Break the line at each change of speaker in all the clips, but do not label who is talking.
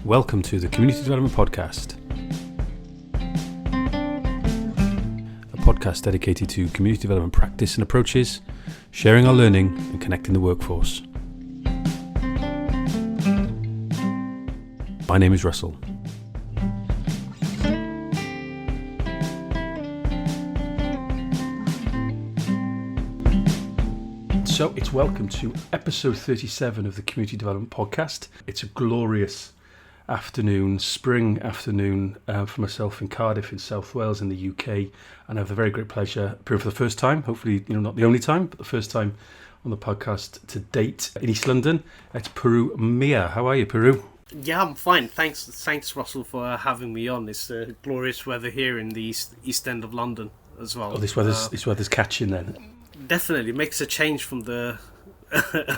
Welcome to the Community Development Podcast, a podcast dedicated to community development practice and approaches, sharing our learning and connecting the workforce. My name is Russell. So it's welcome to episode 37 of the Community Development Podcast. It's a glorious afternoon, spring afternoon for myself in Cardiff in South Wales in the UK, and I have the very great pleasure appearing for the first time, hopefully not the only time, but the first time on the podcast to date in East London. It's Puru Miah. How are you, Puru?
Yeah, I'm fine. Thanks, Russell, for having me on. It's glorious weather here in the east end of London as well.
Oh, this weather's catching then.
Definitely makes a change from the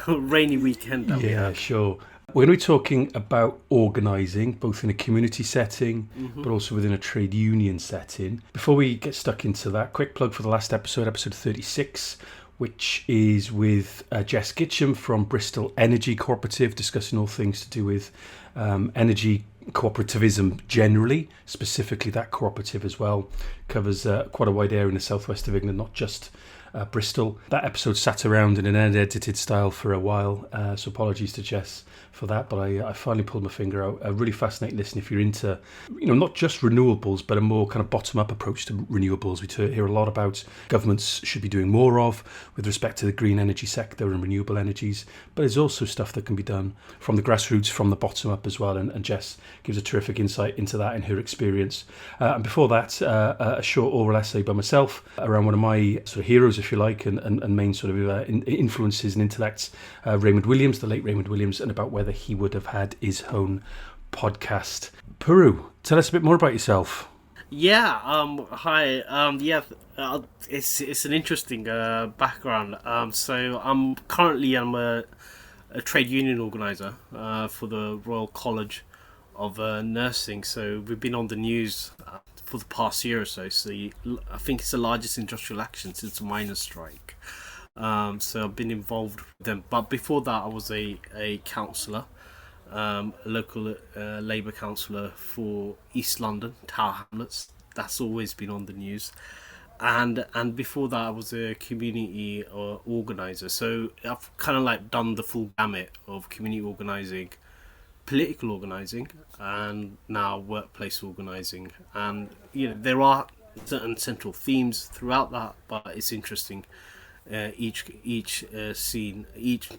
rainy weekend that we had.
Yeah, sure. We're going to be talking about organising, both in a community setting, but also within a trade union setting. Before we get stuck into that, quick plug for the last episode 36, which is with Jess Gitcham from Bristol Energy Cooperative, discussing all things to do with energy cooperativism generally, specifically that cooperative as well. Covers quite a wide area in the southwest of England, not just Bristol. That episode sat around in an unedited style for a while, so apologies to Jess for that, but I finally pulled my finger out. A really fascinating listen if you're into, not just renewables, but a more kind of bottom-up approach to renewables. We hear a lot about governments should be doing more of with respect to the green energy sector and renewable energies, but there's also stuff that can be done from the grassroots, from the bottom up as well, and Jess gives a terrific insight into that in her experience. And before that, a short oral essay by myself around one of my sort of heroes, if you like, and main sort of influences and intellects, Raymond Williams, the late Raymond Williams, and about whether he would have had his own podcast. Puru, tell us a bit more about yourself.
Yeah, hi. It's an interesting background. So I'm currently a trade union organizer for the Royal College of Nursing. So we've been on the news for the past year or so. So I think it's the largest industrial action since the miners' strike. So I've been involved with them. But before that, I was a councillor, a local Labour councillor for East London, Tower Hamlets. That's always been on the news. And before that, I was a community organiser. So I've kind of like done the full gamut of community organising, political organising, and now workplace organising. And there are certain central themes throughout that, but it's interesting. Each scene, each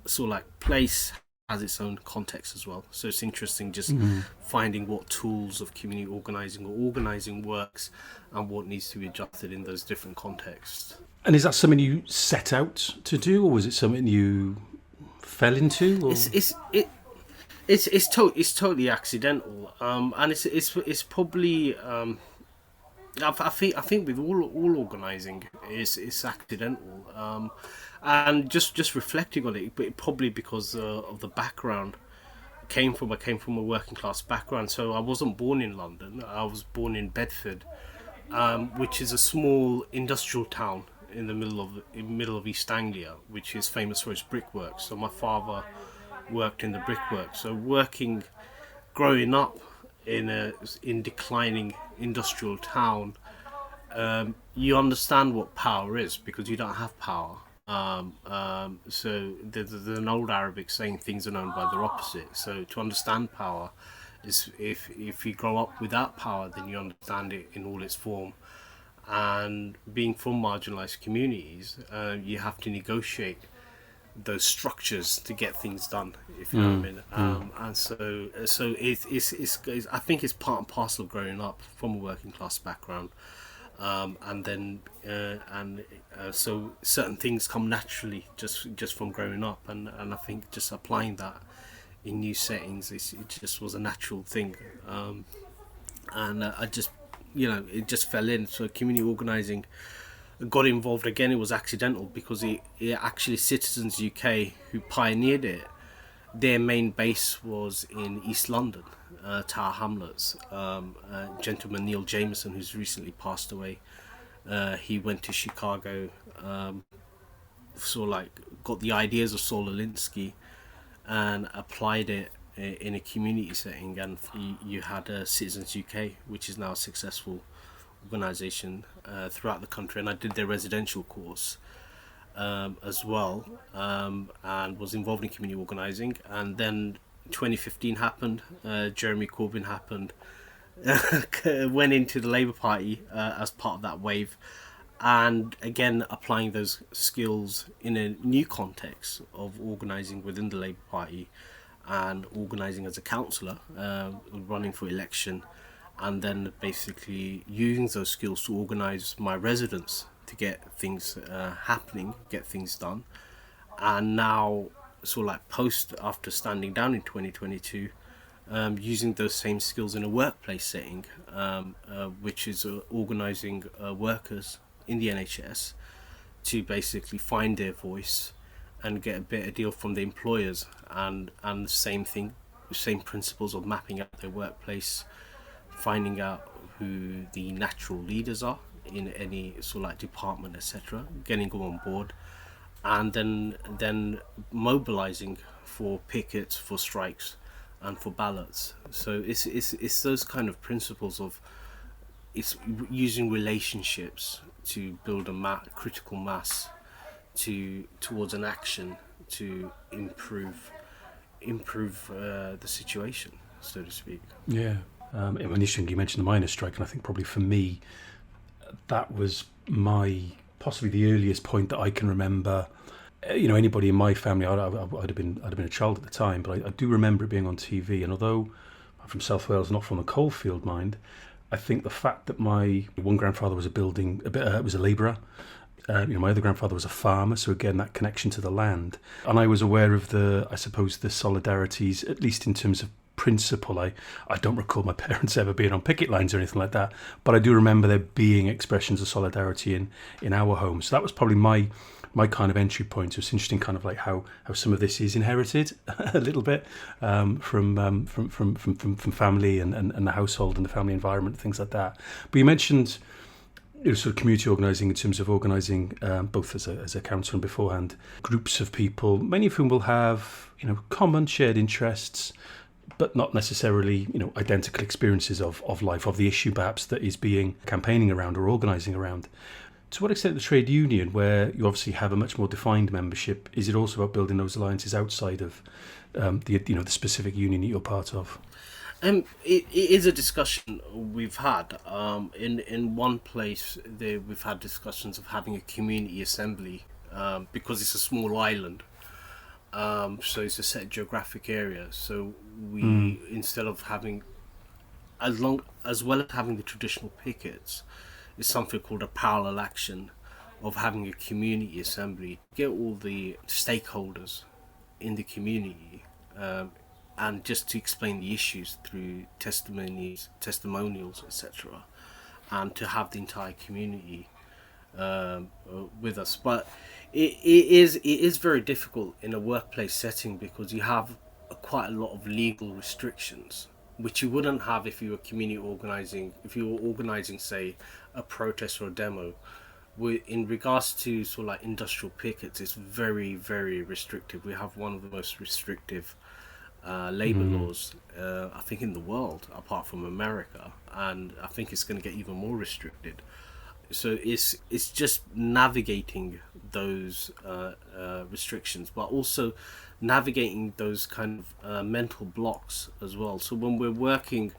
sort of like place has its own context as well. So it's interesting just finding what tools of community organising or organising works and what needs to be adjusted in those different contexts.
And is that something you set out to do, or was it something you fell into? Or?
It's totally accidental, and it's probably. I think with all organising it's accidental, and just reflecting on it, but probably because of the background I came from a working class background. So I wasn't born in London. I was born in Bedford, which is a small industrial town in the middle of East Anglia, which is famous for its brickwork. So my father worked in the brickwork. So growing up in declining industrial town, you understand what power is because you don't have power. So there's an old Arabic saying, things are known by their opposite. So to understand power is if you grow up without power, then you understand it in all its form. And being from marginalised communities, you have to negotiate those structures to get things done, if you know what I mean. And so it's I think it's part and parcel of growing up from a working class background, so certain things come naturally just from growing up, and I think just applying that in new settings, it just was a natural thing, and I just it just fell in. So community organising got involved again. It was accidental because it actually Citizens UK, who pioneered it, their main base was in East London, Tower Hamlets. Gentleman Neil Jameson, who's recently passed away, he went to Chicago, got the ideas of Saul Alinsky and applied it in a community setting, and you had Citizens UK, which is now a successful organisation throughout the country, and I did their residential course as well, and was involved in community organising. And then 2015 happened, Jeremy Corbyn happened, went into the Labour Party as part of that wave, and again applying those skills in a new context of organising within the Labour Party and organising as a councillor, running for election, and then basically using those skills to organise my residents to get things happening, get things done. And now, sort of like post after standing down in 2022, using those same skills in a workplace setting, which is organising workers in the NHS to basically find their voice and get a better deal from the employers, and the same thing, same principles of mapping out their workplace, finding out who the natural leaders are in any sort of like department, etc., getting them on board, and then mobilizing for pickets, for strikes, and for ballots. So it's those kind of principles of it's using relationships to build a critical mass towards an action to improve the situation, so to speak.
Yeah. Initially, you mentioned the miners' strike, and I think probably for me, that was possibly the earliest point that I can remember. Anybody in my family, I'd have been a child at the time, but I do remember it being on TV. And although I'm from South Wales, not from the coalfield, mind, I think the fact that my one grandfather was was a labourer. My other grandfather was a farmer, so again that connection to the land, and I was aware of the solidarities, at least in terms of principle. I don't recall my parents ever being on picket lines or anything like that, but I do remember there being expressions of solidarity in our home. So that was probably my kind of entry point. So it's interesting, kind of like how some of this is inherited a little bit from family and the household and the family environment, things like that. But you mentioned sort of community organising in terms of organising both as a councillor and beforehand, groups of people, many of whom will have common shared interests, but not necessarily identical experiences of life, of the issue perhaps that is being campaigning around or organising around. To what extent the trade union, where you obviously have a much more defined membership, is it also about building those alliances outside of the specific union that you're part of?
It is a discussion we've had. In one place, we've had discussions of having a community assembly because it's a small island. So it's a set geographic area. So we instead of having, as well as having the traditional pickets, is something called a parallel action of having a community assembly, get all the stakeholders in the community, and just to explain the issues through testimonials, etc., and to have the entire community with us. But it is very difficult in a workplace setting because you have quite a lot of legal restrictions, which you wouldn't have if you were community organising. If you were organising, say, a protest or a demo, in regards to sort of like industrial pickets, it's very, very restrictive. We have one of the most restrictive labour laws, I think, in the world, apart from America, and I think it's going to get even more restricted. So it's just navigating those restrictions, but also navigating those kind of mental blocks as well. So when we're working,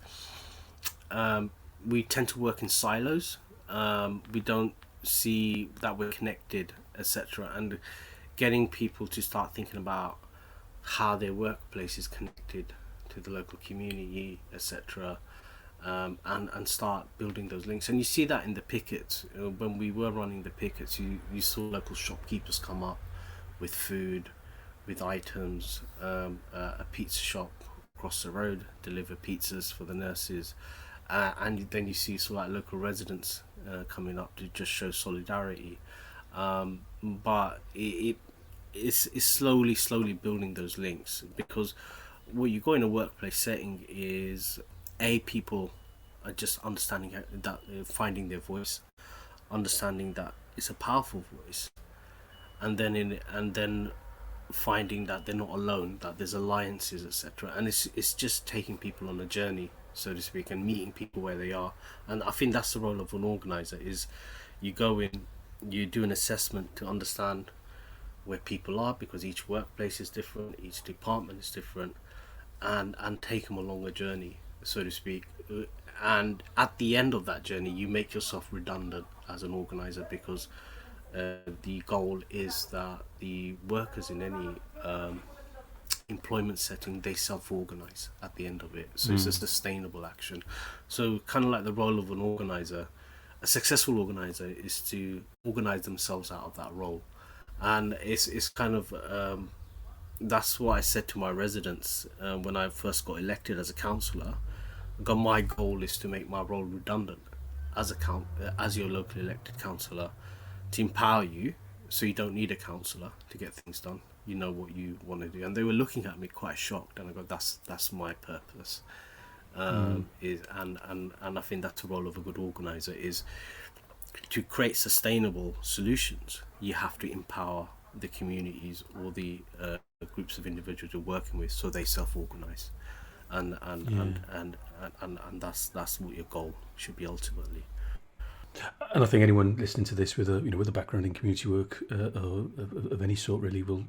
we tend to work in silos. We don't see that we're connected, etc., and getting people to start thinking about how their workplace is connected to the local community, etc., and start building those links. And you see that in the pickets. When we were running the pickets, you saw local shopkeepers come up with food, with items, a pizza shop across the road deliver pizzas for the nurses, and then you see sort of like local residents coming up to just show solidarity. But it's slowly building those links, because what you go in a workplace setting is people are just understanding that finding their voice, understanding that it's a powerful voice, and then finding that they're not alone, that there's alliances, etc. And it's just taking people on a journey, so to speak, and meeting people where they are. And I think that's the role of an organizer: is you go in, you do an assessment to understand where people are, because each workplace is different, each department is different, and take them along a journey, so to speak. And at the end of that journey, you make yourself redundant as an organizer, because the goal is that the workers in any employment setting, they self-organize at the end of it. So it's a sustainable action. So kind of like the role of an organizer, a successful organizer is to organize themselves out of that role. And it's kind of that's what I said to my residents when I first got elected as a councillor. My goal is to make my role redundant as as your locally elected councillor, to empower you, so you don't need a councillor to get things done. You know what you want to do. And they were looking at me quite shocked, and I go, that's my purpose. Is and I think that's the role of a good organizer, is to create sustainable solutions. You have to empower the communities or the groups of individuals you're working with, so they self-organize, and that's what your goal should be ultimately.
And I think anyone listening to this with a background in community work of any sort really will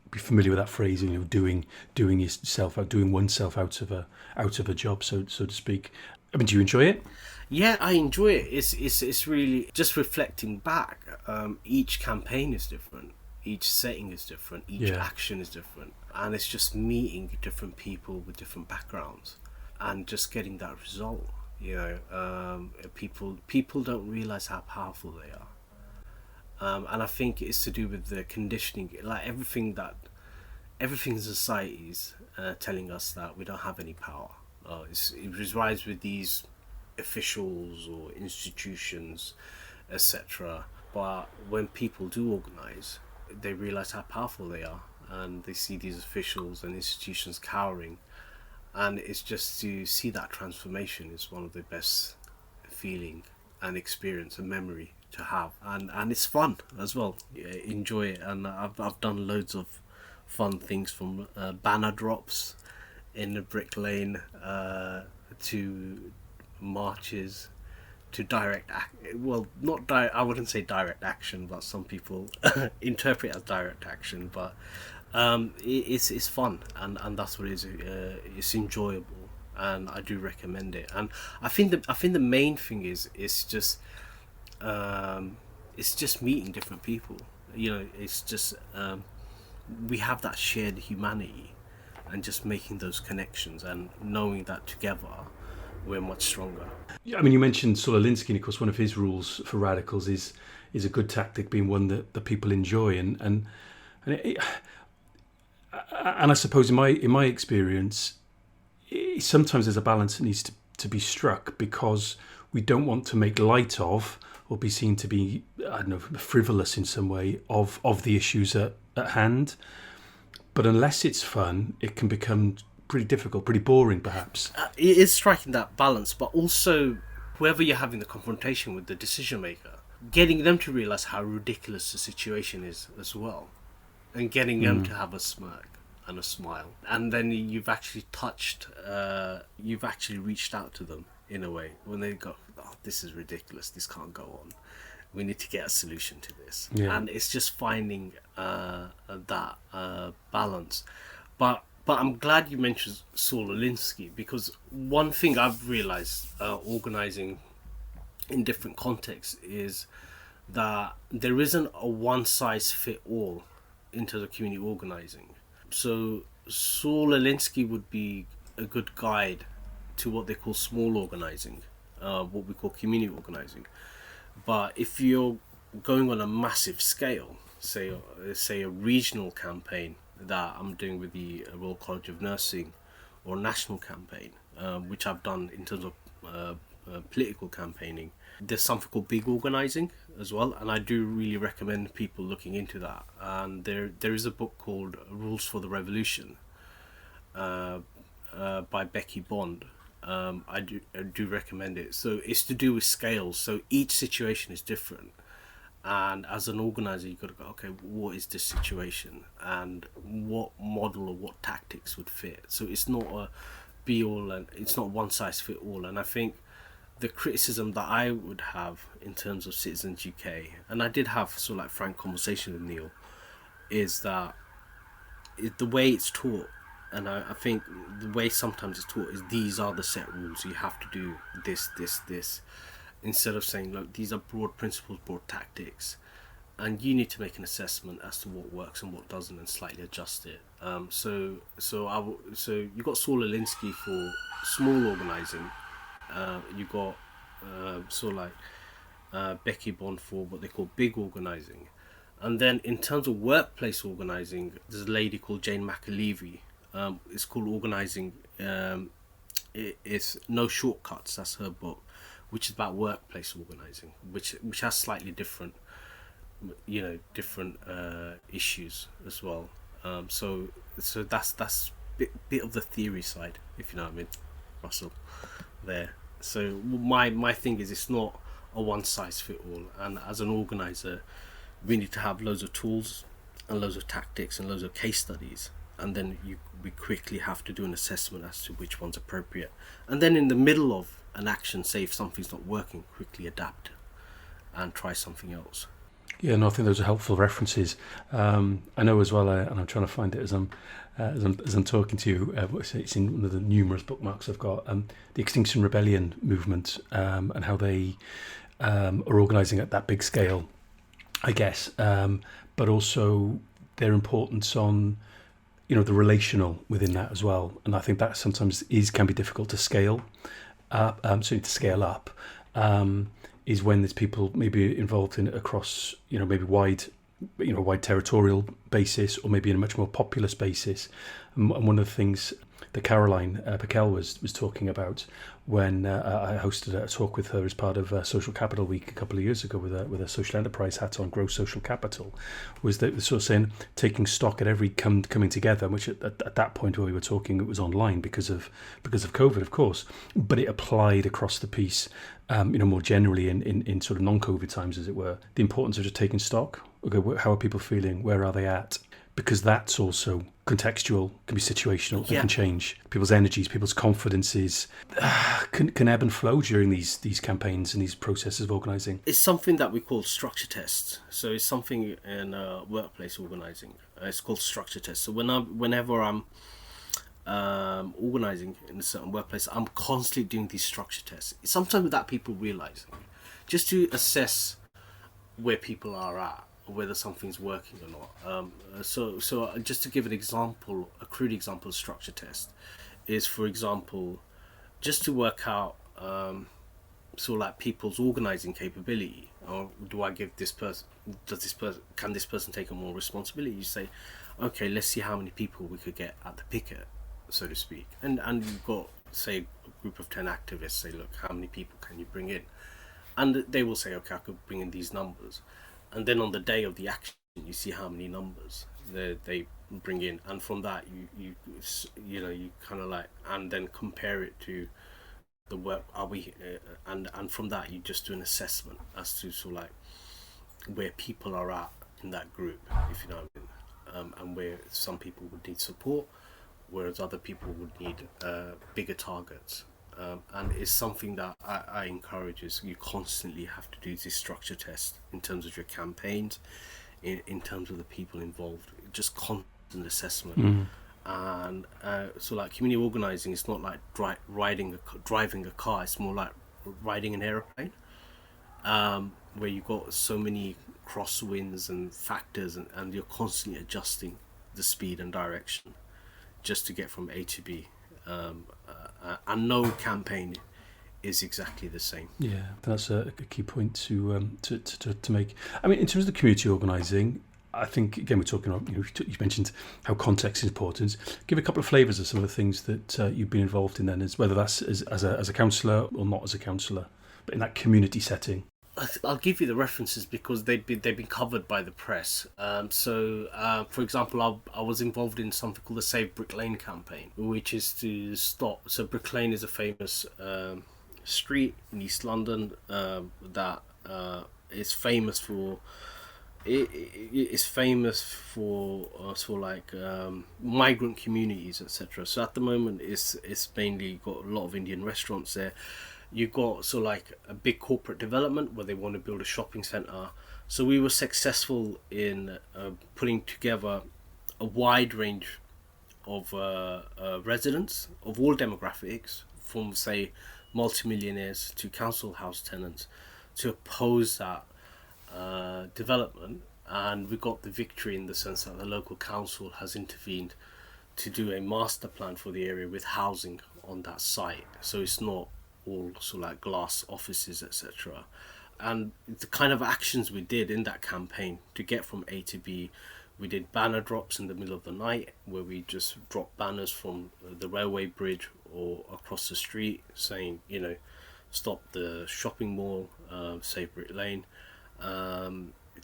be familiar with that phrase. Doing yourself out, doing oneself out of a job, so to speak. I mean, do you enjoy it?
Yeah, I enjoy it. It's really just reflecting back. Each campaign is different. Each setting is different. Each action is different, and it's just meeting different people with different backgrounds, and just getting that result. People don't realize how powerful they are, and I think it's to do with the conditioning. Like everything in society is telling us that we don't have any power. It resides with these officials or institutions, etc. But when people do organize, they realize how powerful they are, and they see these officials and institutions cowering. And it's just to see that transformation is one of the best feeling and experience and memory to have, and it's fun as well. Enjoy it. And I've done loads of fun things, from banner drops in the Brick Lane to marches, to I wouldn't say direct action, but some people interpret it as direct action. But it's fun, and that's what it is. It's enjoyable, and I do recommend it. And I think the main thing is it's just meeting different people. It's just we have that shared humanity, and just making those connections and knowing that together we're much stronger.
Yeah, I mean, you mentioned Saul Alinsky, and of course, one of his rules for radicals is a good tactic being one that the people enjoy, and I suppose in my experience, sometimes there's a balance that needs to be struck, because we don't want to make light of or be seen to be, I don't know, frivolous in some way of the issues at hand. But unless it's fun, it can become pretty difficult, pretty boring, perhaps.
It is striking that balance, but also whoever you're having the confrontation with, the decision maker, getting them to realize how ridiculous the situation is as well, and getting them to have a smirk and a smile, and then you've actually reached out to them in a way when they go, "Oh, this is ridiculous. This can't go on. We need to get a solution to this." And it's just finding that balance. But I'm glad you mentioned Saul Alinsky, because one thing I've realized organizing in different contexts is that there isn't a one size fit all into the community organizing. So Saul Alinsky would be a good guide to what they call small organizing, what we call community organizing. But if you're going on a massive scale, say a regional campaign that I'm doing with the Royal College of Nursing, or a national campaign, which I've done in terms of political campaigning, there's something called big organising as well, and I do really recommend people looking into that. And there is a book called Rules for the Revolution by Becky Bond. I do recommend it. So it's to do with scales. So each situation is different, And as an organizer, you've got to go, okay, what is this situation, and what model or what tactics would fit. So it's not a be all, and it's not one size fit all. And I think the criticism that I would have in terms of Citizens UK, and I did have sort of like frank conversation with Neil, is that the way it's taught, and I think the way sometimes it's taught is these are the set rules. You have to do this, this, this, instead of saying, look, these are broad principles, broad tactics, and you need to make an assessment as to what works and what doesn't, and slightly adjust it. So you got Saul Alinsky for small organising. You got sort of like Becky Bond for what they call big organising. And then in terms of workplace organising, there's a lady called Jane McAlevey. It's called Organising. It's No Shortcuts. That's her book, which is about workplace organising, which has slightly different, different issues as well. So that's bit of the theory side, if you know what I mean, Russell. There. So my thing is, it's not a one size fit all, and as an organizer, we need to have loads of tools and loads of tactics and loads of case studies, and then we quickly have to do an assessment as to which one's appropriate, and then in the middle of an action, say if something's not working, quickly adapt and try something else.
Yeah, no, I think those are helpful references. I know as well, and I'm trying to find it as I'm talking to you. It's in one of the numerous bookmarks I've got. The Extinction Rebellion movement, and how they are organising at that big scale, I guess, but also their importance on, the relational within that as well. And I think that sometimes can be difficult to scale up. Certainly to scale up. Is when there's people maybe involved in across, maybe wide territorial basis, or maybe in a much more populous basis. And one of the things that Caroline Piquel was talking about when I hosted a talk with her as part of Social Capital Week a couple of years ago with a social enterprise hat on, Grow Social Capital, was that sort of saying, taking stock at every coming together, which at that point where we were talking, it was online because of COVID, of course, but it applied across the piece, more generally in sort of non-COVID times, as it were, the importance of just taking stock. Okay, how are people feeling? Where are they at? Because that's also contextual, can be situational, it can change. People's energies, people's confidences can ebb and flow during these campaigns and these processes of organising.
It's something that we call structure tests. So it's something in workplace organising. It's called structure tests. So whenever I'm organising in a certain workplace, I'm constantly doing these structure tests. It's sometimes without people realising, just to assess where people are at, whether something's working or not. So just to give an example, a crude example of structure test is, for example, just to work out sort of like people's organising capability. Or do I give this person, can this person take on more responsibility? You say, okay, let's see how many people we could get at the picket, so to speak. And you've got, say, a group of 10 activists, say, look, how many people can you bring in? And they will say, okay, I could bring in these numbers. And then on the day of the action, you see how many numbers they bring in, and from that you kind of like, and then compare it to the work. And from that you just do an assessment as to sort of like where people are at in that group, if you know what I mean, and where some people would need support, whereas other people would need bigger targets. And it's something that I encourage, is you constantly have to do this structure test in terms of your campaigns, in terms of the people involved, just constant assessment. And so like community organising is not like driving a car, it's more like riding an aeroplane, where you've got so many crosswinds and factors, and you're constantly adjusting the speed and direction just to get from A to B. And no campaign is exactly the same.
Yeah, that's a key point to make. I mean, in terms of the community organising, I think again we're talking about, you mentioned how context is important. Give a couple of flavours of some of the things that you've been involved in then, as whether that's as a councillor or not as a councillor, but in that community setting.
I'll give you the references because they've been covered by the press. For example, I was involved in something called the Save Brick Lane campaign, which is to stop. So Brick Lane is a famous street in East London that is famous for it's famous for sort of like migrant communities, etc. So at the moment, it's mainly got a lot of Indian restaurants there. You got sort of like a big corporate development where they want to build a shopping center. So we were successful in putting together a wide range of residents of all demographics, from say multimillionaires to council house tenants, to oppose that development, and we got the victory in the sense that the local council has intervened to do a master plan for the area with housing on that site, so it's not all sort of like glass offices, etc. And the kind of actions we did in that campaign to get from A to B, we did banner drops in the middle of the night where we just dropped banners from the railway bridge or across the street saying, stop the shopping mall, save Brick Lane,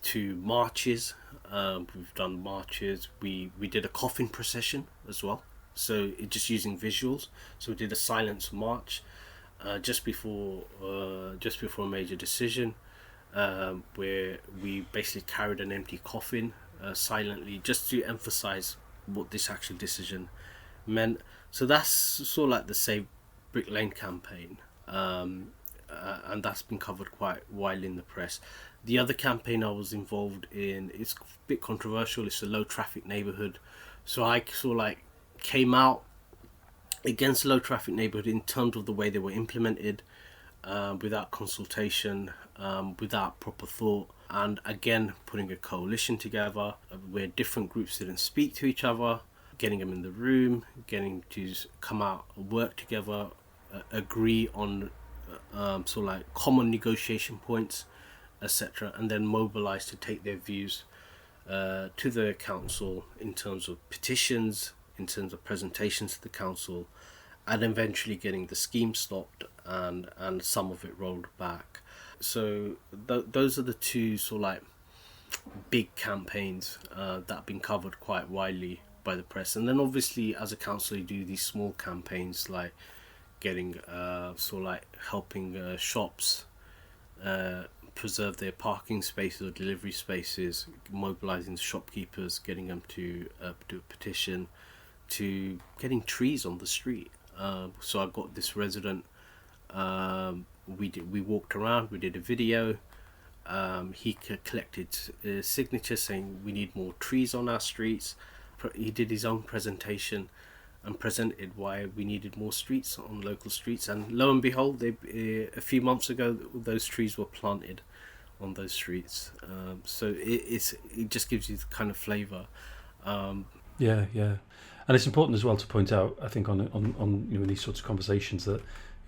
to marches. We've done marches. We did a coffin procession as well. So it just using visuals. So we did a silence march just before a major decision, where we basically carried an empty coffin silently, just to emphasize what this actual decision meant. So that's sort of like the Save Brick Lane campaign, and that's been covered quite widely in the press. The other campaign I was involved in, it's a bit controversial. It's a low traffic neighborhood, so I sort of like came out against low traffic neighborhood in terms of the way they were implemented, without consultation, without proper thought, and again putting a coalition together where different groups didn't speak to each other, getting them in the room, getting to come out, work together, agree on sort of like common negotiation points, etc., and then mobilize to take their views to the council in terms of petitions, in terms of presentations to the council, and eventually getting the scheme stopped and some of it rolled back. So those are the two sort of like big campaigns that have been covered quite widely by the press. And then obviously as a council you do these small campaigns like getting sort of like helping shops preserve their parking spaces or delivery spaces, mobilizing the shopkeepers, getting them to do a petition, to getting trees on the street. So I got this resident, we walked around, we did a video, he collected signatures saying we need more trees on our streets. He did his own presentation and presented why we needed more streets on local streets, and lo and behold, a few months ago those trees were planted on those streets. So it just gives you the kind of flavour.
Yeah, and it's important as well to point out, I think, on in these sorts of conversations that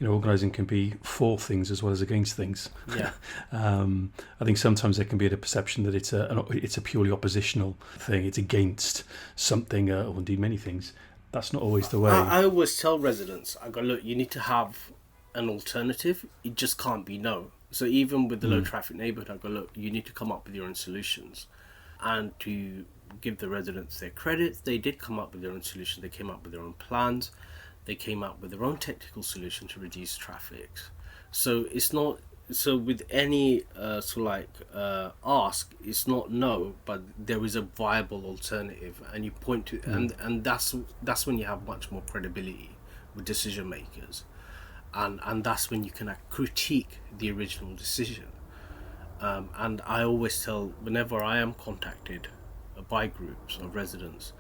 organising can be for things as well as against things.
Yeah.
I think sometimes there can be a perception that it's a purely oppositional thing. It's against something, or indeed many things. That's not always the way.
I always tell residents, I go, look, you need to have an alternative. It just can't be no. So even with the low traffic neighbourhood, I go, look, you need to come up with your own solutions. And to give the residents their credit, they did come up with their own solution. They came up with their own plans. They came up with their own technical solution to reduce traffic. So it's not, so with any sort of like ask, it's not no, but there is a viable alternative, and you point to, and that's when you have much more credibility with decision makers, and that's when you can critique the original decision. And I always tell, whenever I am contacted by groups of residents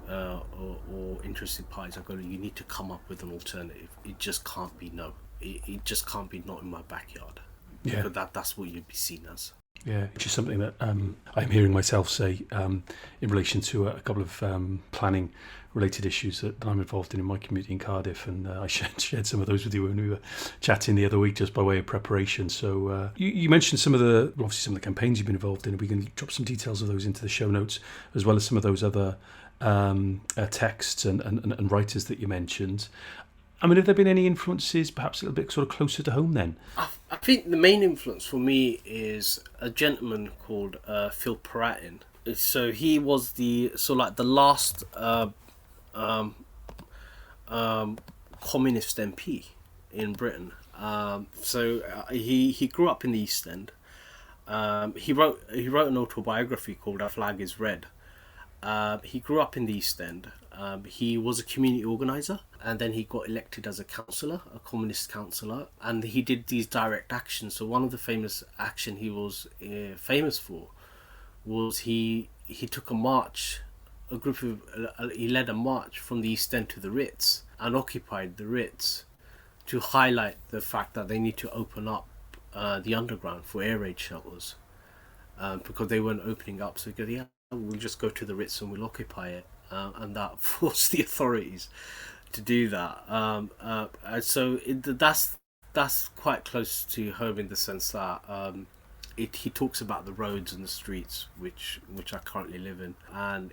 or interested parties, I go, you need to come up with an alternative. It just can't be no. It just can't be not in my backyard.
Yeah.
Because that's what you'd be seen as.
Yeah, which is something that I'm hearing myself say in relation to a couple of planning related issues that I'm involved in my community in Cardiff, and I shared some of those with you when we were chatting the other week, just by way of preparation. So you mentioned some of the campaigns you've been involved in. We can drop some details of those into the show notes, as well as some of those other texts and writers that you mentioned. I mean, have there been any influences, perhaps a little bit sort of closer to home then?
I think the main influence for me is a gentleman called Phil Pratin. So he was the last communist MP in Britain. So he grew up in the East End, He wrote an autobiography called "Our Flag Is Red." He grew up in the East End. He was a community organizer, and then he got elected as a councillor, a communist councillor, and he did these direct actions. So one of the famous action he was famous for was he took a march, he led a march from the East End to the Ritz and occupied the Ritz to highlight the fact that they need to open up the underground for air raid shelters, because they weren't opening up. So he goes, yeah, we'll just go to the Ritz and we'll occupy it, and that forced the authorities to do that. And so that's quite close to home in the sense that he talks about the roads and the streets which I currently live in, and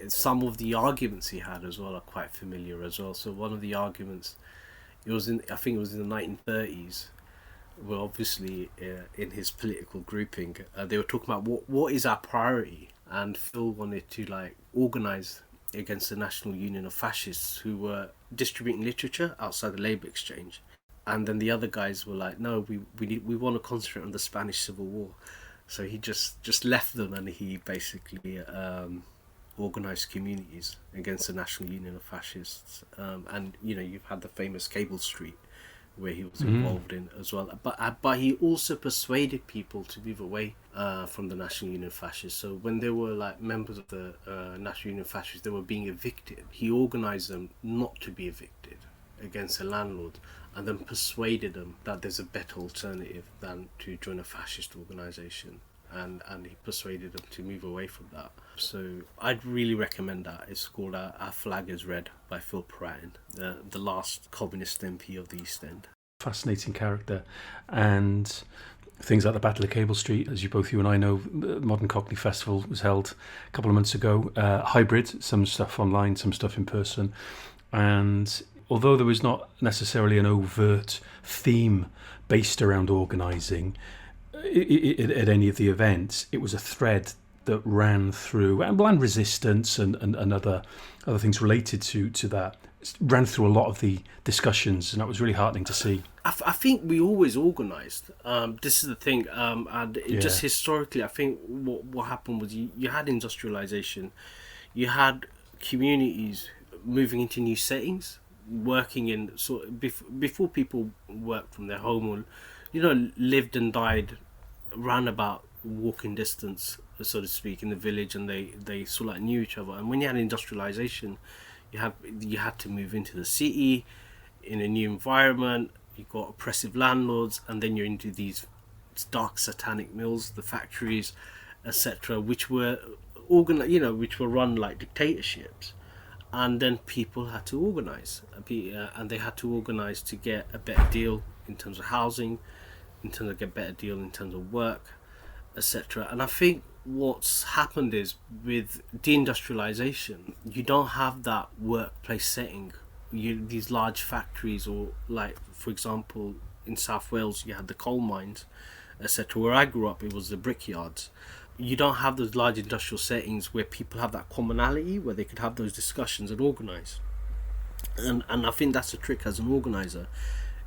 some of the arguments he had as well are quite familiar as well. So one of the arguments, I think it was in the 1930s, well, obviously in his political grouping, they were talking about what is our priority, and Phil wanted to like organise against the National Union of Fascists who were distributing literature outside the Labour Exchange, and then the other guys were like, no, we want to concentrate on the Spanish Civil War. So he just left them, and he basically organised communities against the National Union of Fascists, and you've had the famous Cable Street where he was involved in as well. But he also persuaded people to move away from the National Union of Fascists. So when they were like members of the National Union of Fascists, they were being evicted. He organised them not to be evicted against the landlord, and then persuaded them that there's a better alternative than to join a fascist organisation. And he persuaded them to move away from that. So I'd really recommend that. It's called Our Flag Is Red by Phil Pratt, the last communist MP of the East End.
Fascinating character. And things like the Battle of Cable Street, as you and I know, the Modern Cockney Festival was held a couple of months ago. Hybrid, some stuff online, some stuff in person. And although there was not necessarily an overt theme based around organising, at any of the events, it was a thread that ran through, and land resistance and other things related to that, ran through a lot of the discussions, and that was really heartening to see.
I think we always organised. This is the thing, and just historically, I think what happened was you had industrialisation, you had communities moving into new settings, working in before people worked from their home, or lived and died ran about walking distance, so to speak, in the village, and they sort of like knew each other. And when you had industrialization, you had to move into the city in a new environment. You got oppressive landlords, and then you're into these dark satanic mills, the factories, etc., which were which were run like dictatorships. And then people had to organize, and they had to organize to get a better deal in terms of housing, in terms of get a better deal in terms of work, etc. And I think what's happened is, with deindustrialization, you don't have that workplace setting. These large factories, or like, for example, in South Wales, you had the coal mines, etc. Where I grew up, it was the brickyards. You don't have those large industrial settings where people have that commonality, where they could have those discussions and organise. And I think that's a trick as an organiser,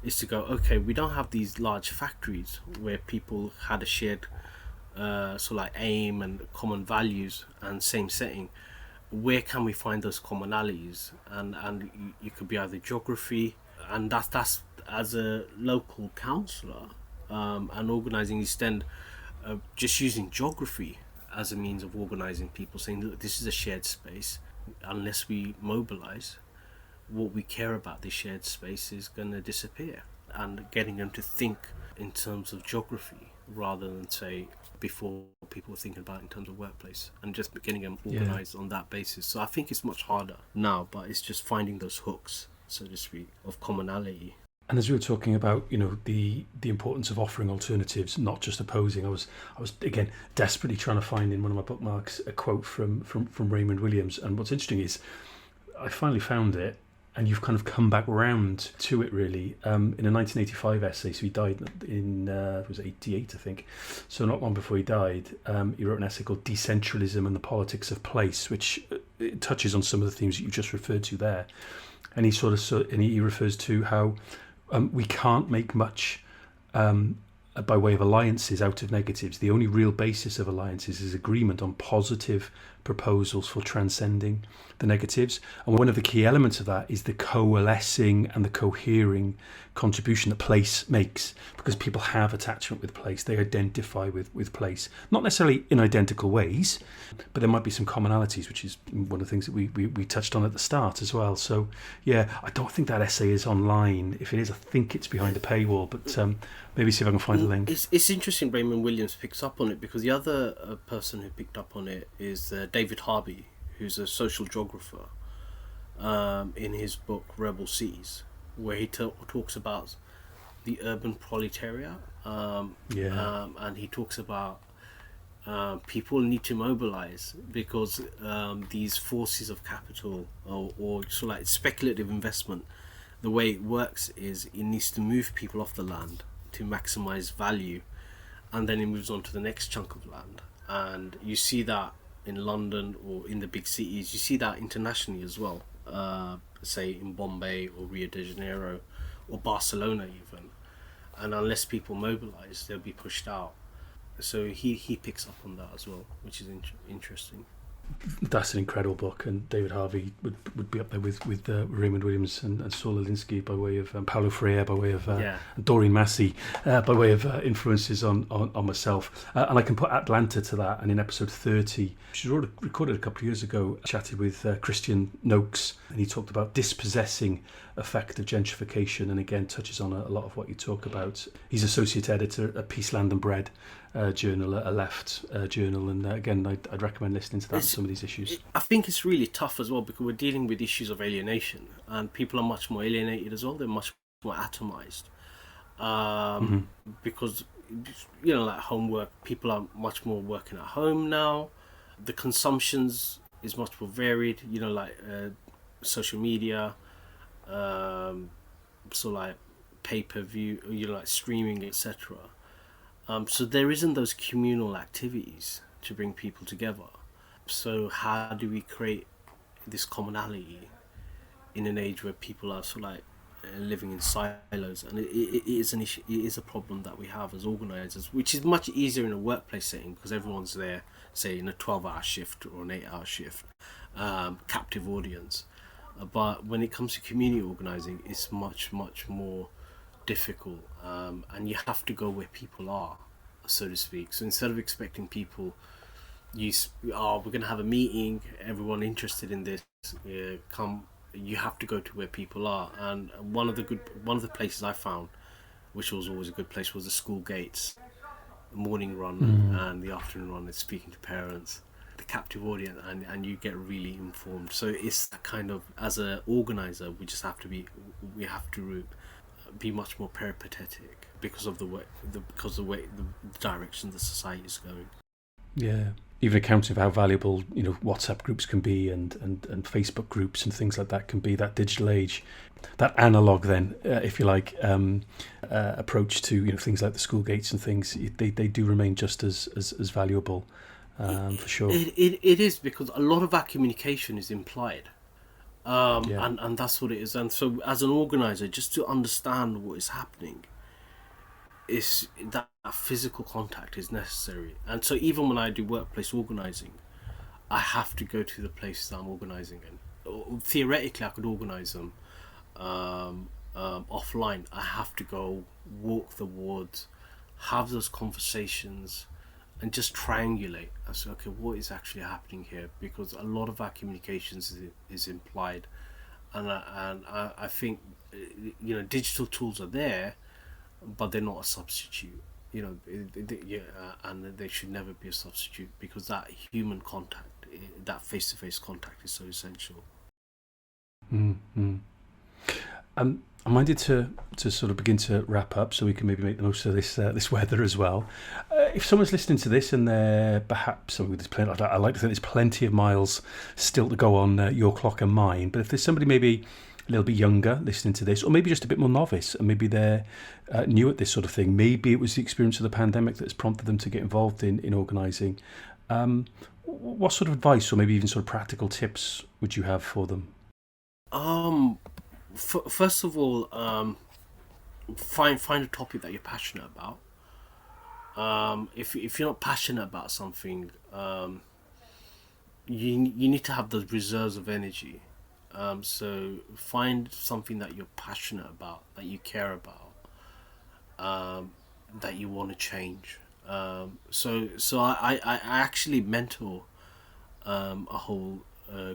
is to go, okay, we don't have these large factories where people had a shared aim and common values and same setting. Where can we find those commonalities? And you could be either geography, and that's as a local councillor and organising East End, just using geography as a means of organising people, saying, look, this is a shared space. Unless we mobilise, what we care about, this shared space, is going to disappear. And getting them to think in terms of geography rather than, say, before people were thinking about it in terms of workplace, and just getting them organised on that basis. So I think it's much harder now, but it's just finding those hooks, so to speak, of commonality.
And as we were talking about, the importance of offering alternatives, not just opposing, I was again desperately trying to find in one of my bookmarks a quote from Raymond Williams. And what's interesting is, I finally found it, and you've kind of come back round to it really, in a 1985 essay. So he died in it was 88, I think. So not long before he died, he wrote an essay called "Decentralism and the Politics of Place," which touches on some of the themes that you just referred to there. And he refers to how we can't make much by way of alliances out of negatives. The only real basis of alliances is agreement on positive proposals for transcending the negatives. And one of the key elements of that is the coalescing and the cohering contribution that place makes, because people have attachment with place. They identify with place, not necessarily in identical ways, but there might be some commonalities, which is one of the things that we touched on at the start as well. So yeah, I don't think that essay is online. If it is, I think it's behind a paywall, but maybe see if I can find the link.
It's interesting Raymond Williams picks up on it, because the other person who picked up on it is David Harvey, who's a social geographer, in his book Rebel Cities, where he talks about the urban proletariat, and he talks about people need to mobilize, because these forces of capital or sort of like speculative investment, the way it works is it needs to move people off the land to maximize value, and then it moves on to the next chunk of land. And you see that in London or in the big cities. You see that internationally as well, say in Bombay or Rio de Janeiro or Barcelona even. And unless people mobilize, they'll be pushed out. So he picks up on that as well, which is interesting.
That's an incredible book, and David Harvey would be up there with Raymond Williams and Saul Alinsky by way of Paulo Freire, by way of Doreen Massey, by way of influences on myself. And I can put Atlanta to that. And in episode 30, which was recorded a couple of years ago, I chatted with Christian Noakes, and he talked about dispossessing effect of gentrification, and again touches on a lot of what you talk about. He's associate editor at Peace, Land and Bread journal, a left journal, and again I'd recommend listening to that on some of these issues. I
think it's really tough as well, because we're dealing with issues of alienation, and people are much more alienated as well. They're much more atomized, because like homework, people are much more working at home now. The consumptions is much more varied, like social media, so like pay-per-view, like streaming, etc. So there isn't those communal activities to bring people together. So how do we create this commonality in an age where people are sort of like living in silos? And it is an issue. It is a problem that we have as organisers, which is much easier in a workplace setting, because everyone's there, say in a 12-hour shift or an 8-hour shift, captive audience. But when it comes to community organising, it's much more difficult, and you have to go where people are, so to speak. So instead of expecting people, we're going to have a meeting, everyone interested in this, come. You have to go to where people are. And one of the places I found, which was always a good place, was the school gates, the morning run and the afternoon run, and speaking to parents, the captive audience, and you get really informed. So it's kind of, as an organizer, we have to be much more peripatetic because of the direction the society is going.
Yeah, even accounting for how valuable WhatsApp groups can be, and Facebook groups and things like that can be. That digital age, that analog, then, if you like, approach to things like the school gates and things, they do remain just as valuable, for sure.
It is, because a lot of our communication is implied. And that's what it is. And so as an organizer, just to understand what is happening, is that physical contact is necessary. And so even when I do workplace organizing, I have to go to the places I'm organizing in. Theoretically, I could organize them offline. I have to go walk the wards, have those conversations, and just triangulate. I say, okay, what is actually happening here? Because a lot of our communications is implied, and I think digital tools are there, but they're not a substitute. And they should never be a substitute, because that human contact, that face-to-face contact, is so essential.
Mm-hmm. I'm minded to sort of begin to wrap up, so we can maybe make the most of this weather as well. If someone's listening to this and they're perhaps, I like to think there's plenty of miles still to go on your clock and mine, but if there's somebody maybe a little bit younger listening to this, or maybe just a bit more novice, and maybe they're new at this sort of thing, maybe it was the experience of the pandemic that's prompted them to get involved in organising, what sort of advice, or maybe even sort of practical tips, would you have for them?
First of all, find a topic that you're passionate about, If you're not passionate about something, you need to have those reserves of energy. So find something that you're passionate about, that you care about, that you want to change. So I actually mentor a whole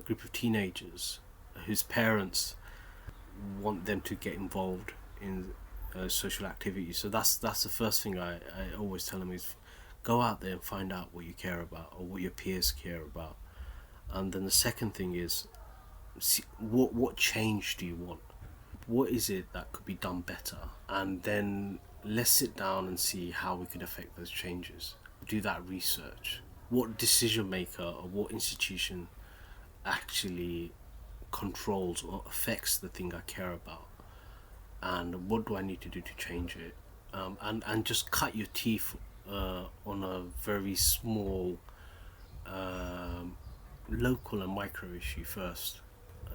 group of teenagers whose parents want them to get involved in social activities. So that's the first thing I always tell them is go out there and find out what you care about or what your peers care about. And then the second thing is see, what change do you want? What is it that could be done better? And then let's sit down and see how we could affect those changes. Do that research. What decision maker or what institution actually controls or affects the thing I care about? And what do I need to do to change it? And just cut your teeth on a very small local and micro issue first,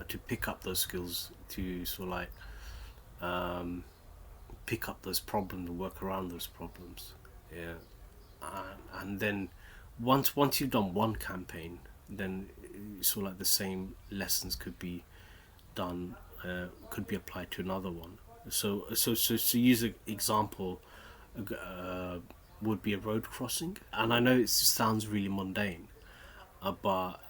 to pick up those skills, to sort of like pick up those problems and work around those problems. Yeah. And then once you've done one campaign, then sort of like the same lessons could be done, could be applied to another one. So use an example, would be a road crossing, and I know it sounds really mundane, but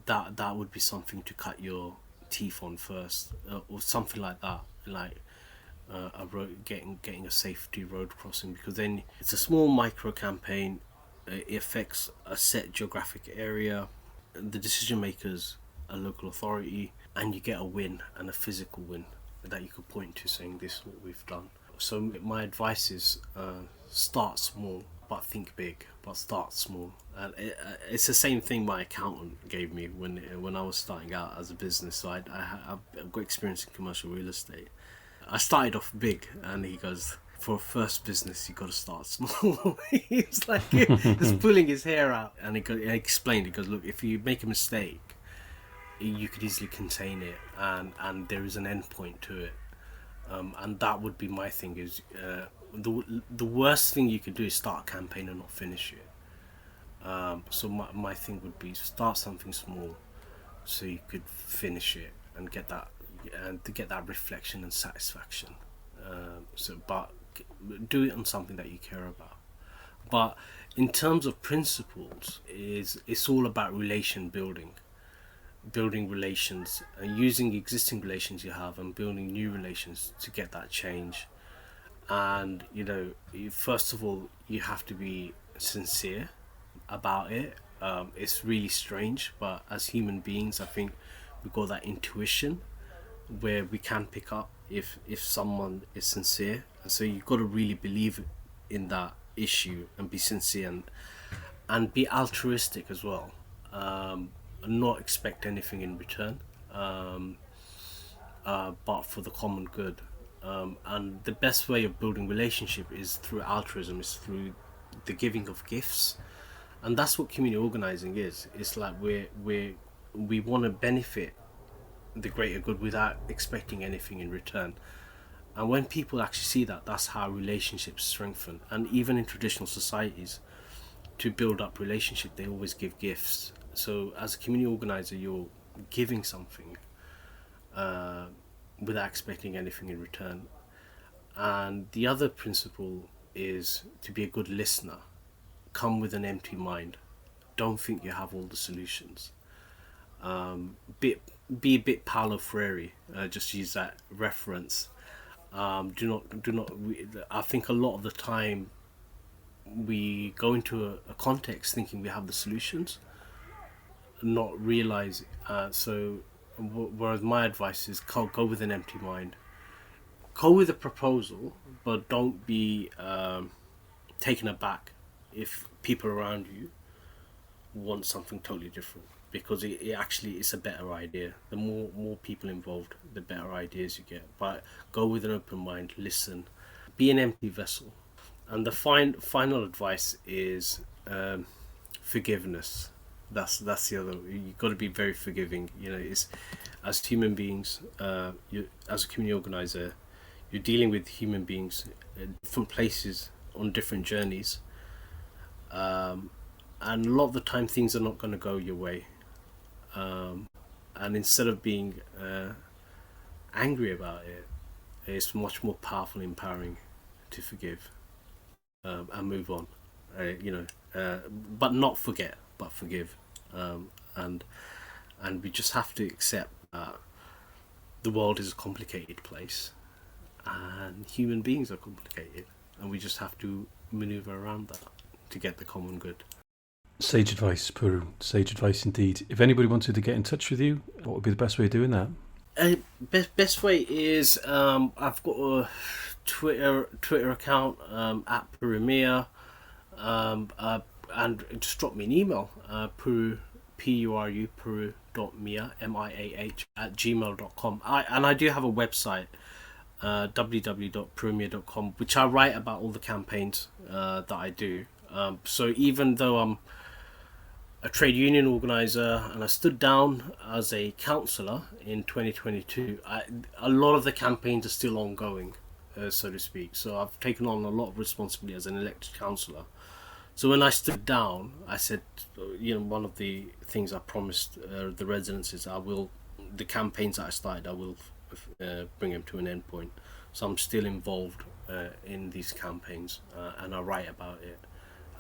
that would be something to cut your teeth on first, or something like that, like a road, getting a safety road crossing, because then it's a small micro campaign. It affects a set geographic area, the decision makers, a local authority, and you get a win, and a physical win that you could point to, saying this is what we've done. So my advice is start small but think big, but start small. It's the same thing my accountant gave me when I was starting out as a business. So I've got experience in commercial real estate. I started off big, and he goes, for a first business you got to start small. He was like just pulling his hair out, and he explained, he goes, look, if you make a mistake you could easily contain it, and there is an end point to it. And that would be my thing, is the worst thing you could do is start a campaign and not finish it. So my thing would be start something small so you could finish it and get that, and to get that reflection and satisfaction. But do it on something that you care about. But in terms of principles, it's all about building relations, and using existing relations you have and building new relations to get that change. And first of all, you have to be sincere about it. It's really strange, but as human beings, I think we've got that intuition where we can pick up if someone is sincere. And so you've got to really believe in that issue and be sincere, and be altruistic as well, and not expect anything in return, but for the common good. And the best way of building relationship is through altruism, is through the giving of gifts. And that's what community organizing is. It's like we want to benefit the greater good without expecting anything in return. And when people actually see that, that's how relationships strengthen. And even in traditional societies, to build up relationship, they always give gifts. So as a community organizer, you're giving something without expecting anything in return. And the other principle is to be a good listener. Come with an empty mind. Don't think you have all the solutions. Be a bit Paulo Freire. Just use that reference. Do not. I think a lot of the time we go into a context thinking we have the solutions, not realize. Whereas my advice is go with an empty mind. Go with a proposal, but don't be taken aback if people around you want something totally different, because it actually is a better idea. The more people involved, the better ideas you get. But go with an open mind, listen, be an empty vessel. And the final advice is forgiveness. That's the other. You've got to be very forgiving. It's, as human beings, as a community organizer, you're dealing with human beings, different places on different journeys, and a lot of the time things are not going to go your way, and instead of being angry about it, it's much more powerful and empowering to forgive and move on, but not forget, but forgive, and we just have to accept that the world is a complicated place and human beings are complicated, and we just have to maneuver around that to get the common good.
Sage advice, Puru. Sage advice indeed. If anybody wanted to get in touch with you, what would be the best way of doing that?
Best way is I've got a Twitter account at Puru Miah, and just drop me an email, Puru, Puru.Miah, Miah @gmail.com. I do have a website, www.purumiah.com, which I write about all the campaigns that I do. So even though I'm a trade union organizer and I stood down as a councillor in 2022, a lot of the campaigns are still ongoing, so to speak. So I've taken on a lot of responsibility as an elected councillor. So when I stood down, I said, one of the things I promised the residents is the campaigns that I started, I will bring them to an end point. So I'm still involved in these campaigns, and I write about it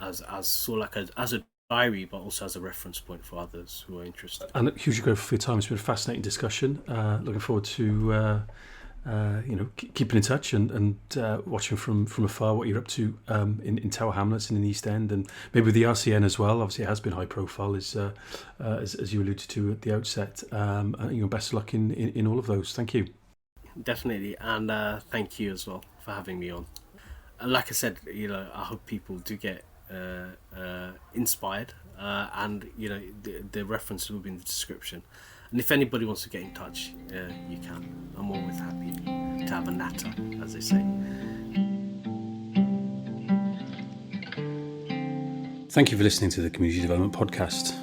as sort of like as a diary, but also as a reference point for others who are interested.
And hugely grateful for your time. It's been a fascinating discussion. Looking forward to keeping in touch and watching from afar what you're up to in Tower Hamlets and in the East End, and maybe with the RCN as well. Obviously, it has been high profile, as you alluded to at the outset. And best of luck in all of those. Thank you.
Definitely, and thank you as well for having me on. And like I said, I hope people do get inspired, and the reference will be in the description. And if anybody wants to get in touch, you can. I'm always happy to have a natter, as they say.
Thank you for listening to the Community Development Podcast.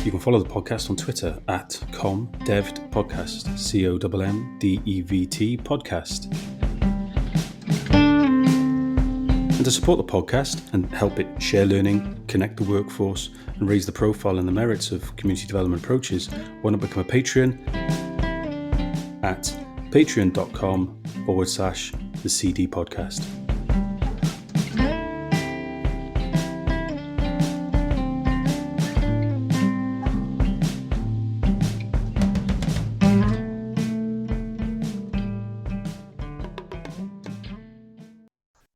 You can follow the podcast on Twitter at comdevtpodcast, COMMDEVT podcast. And to support the podcast and help it share learning, connect the workforce, and raise the profile and the merits of community development approaches, why not become a Patreon at patreon.com/the CD podcast.